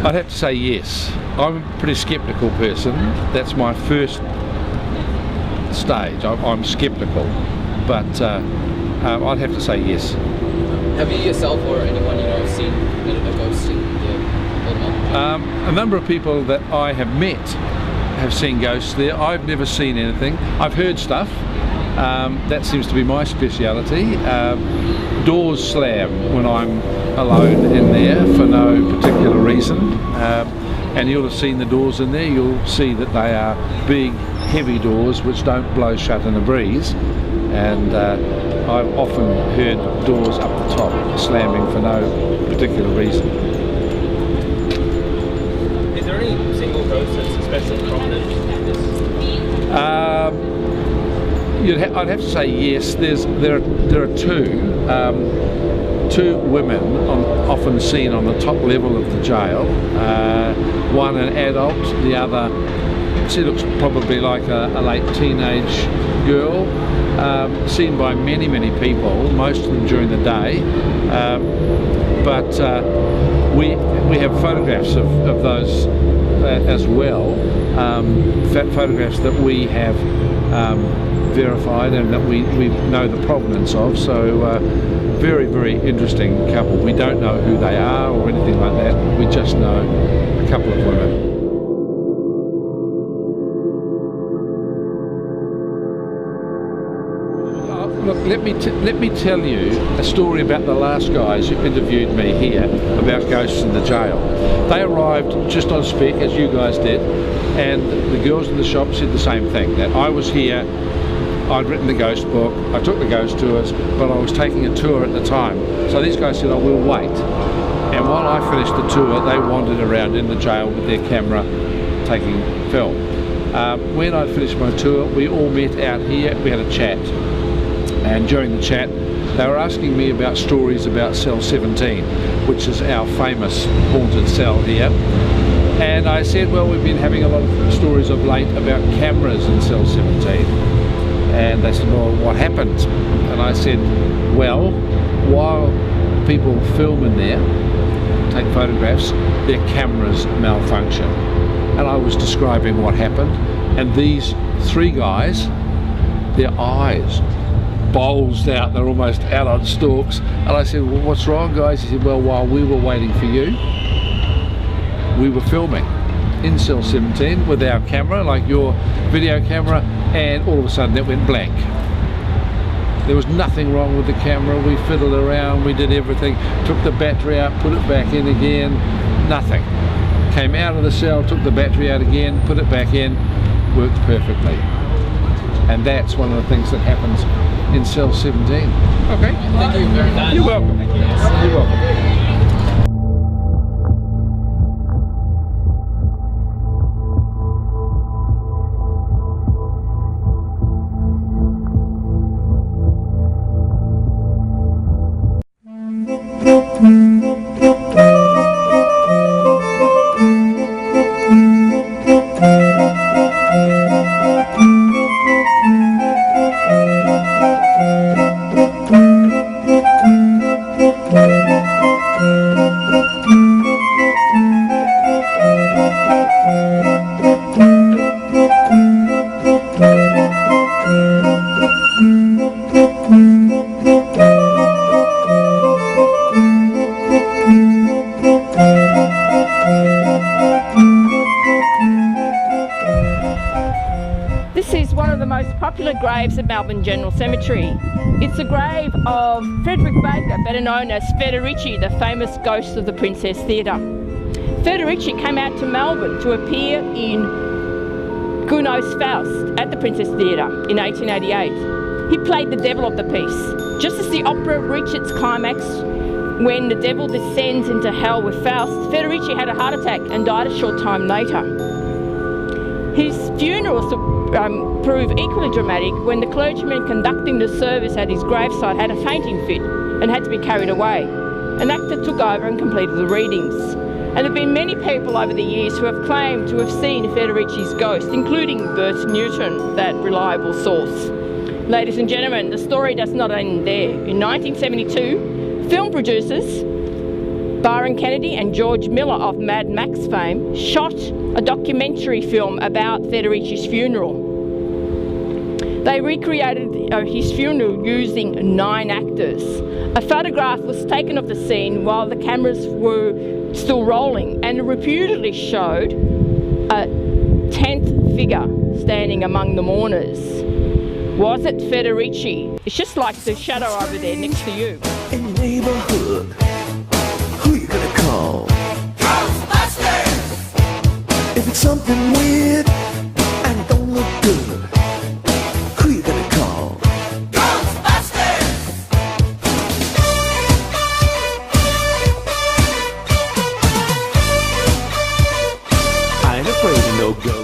I'd have to say yes. I'm a pretty sceptical person. That's my first stage. I'm sceptical, but I'd have to say yes. Have you yourself or anyone you know seen a ghost in the Melbourne? A number of people that I have met have seen ghosts there. I've never seen anything. I've heard stuff. That seems to be my speciality. Doors slam when I'm alone in there for no particular reason. And you'll have seen the doors in there. You'll see that they are big, heavy doors which don't blow shut in a breeze. And I've often heard doors up the top slamming for no particular reason. Is there any single ghost that's especially prominent in this? I'd have to say yes. There are two women often seen on the top level of the jail. One an adult, the other, she looks probably like a late teenage girl. Seen by many people, most of them during the day. But we have photographs of those as well. Photographs that we have verified and that we know the provenance of. So very interesting couple. We don't know who they are or anything like that. We just know a couple of women. Look, let me tell you a story about the last guys who interviewed me here about ghosts in the jail. They arrived just on spec, as you guys did, and the girls in the shop said the same thing, that I was here, I'd written the ghost book, I took the ghost tours, but I was taking a tour at the time. So these guys said, oh, we'll wait. And while I finished the tour, they wandered around in the jail with their camera taking film. When I'd finished my tour, we all met out here, we had a chat. And during the chat, they were asking me about stories about cell 17, which is our famous haunted cell here. And I said, well, we've been having a lot of stories of late about cameras in cell 17. And they said, well, what happened? And I said, well, while people film in there, take photographs, their cameras malfunction. And I was describing what happened. And these three guys, their eyes bulged out, they're almost out on stalks. And I said, well, what's wrong, guys? He said, well, while we were waiting for you, we were filming in cell 17 with our camera, like your video camera, and all of a sudden it went blank. There was nothing wrong with the camera. We fiddled around, we did everything, took the battery out, put it back in again, nothing. Came out of the cell, took the battery out again, put it back in, worked perfectly. And that's one of the things that happens in cell 17. Okay. Thank you very much. You're welcome. You're welcome. Popular graves at Melbourne General Cemetery. It's the grave of Frederick Baker, better known as Federici, the famous ghost of the Princess Theatre. Federici came out to Melbourne to appear in Gounod's Faust at the Princess Theatre in 1888. He played the devil of the piece. Just as the opera reached its climax, when the devil descends into hell with Faust, Federici had a heart attack and died a short time later. His funeral proved equally dramatic when the clergyman conducting the service at his gravesite had a fainting fit and had to be carried away. An actor took over and completed the readings. And there have been many people over the years who have claimed to have seen Federici's ghost, including Bert Newton, that reliable source. Ladies and gentlemen, the story does not end there. In 1972, film producers Byron Kennedy and George Miller of Mad Max fame shot a documentary film about Federici's funeral. They recreated his funeral using 9 actors. A photograph was taken of the scene while the cameras were still rolling and reputedly showed a 10th figure standing among the mourners. Was it Federici? It's just like the shadow over there next to you. In your neighborhood, who you gonna call? Ghostbusters! If it's something weird and don't look good, who you gonna call? Ghostbusters! I ain't afraid of no ghost.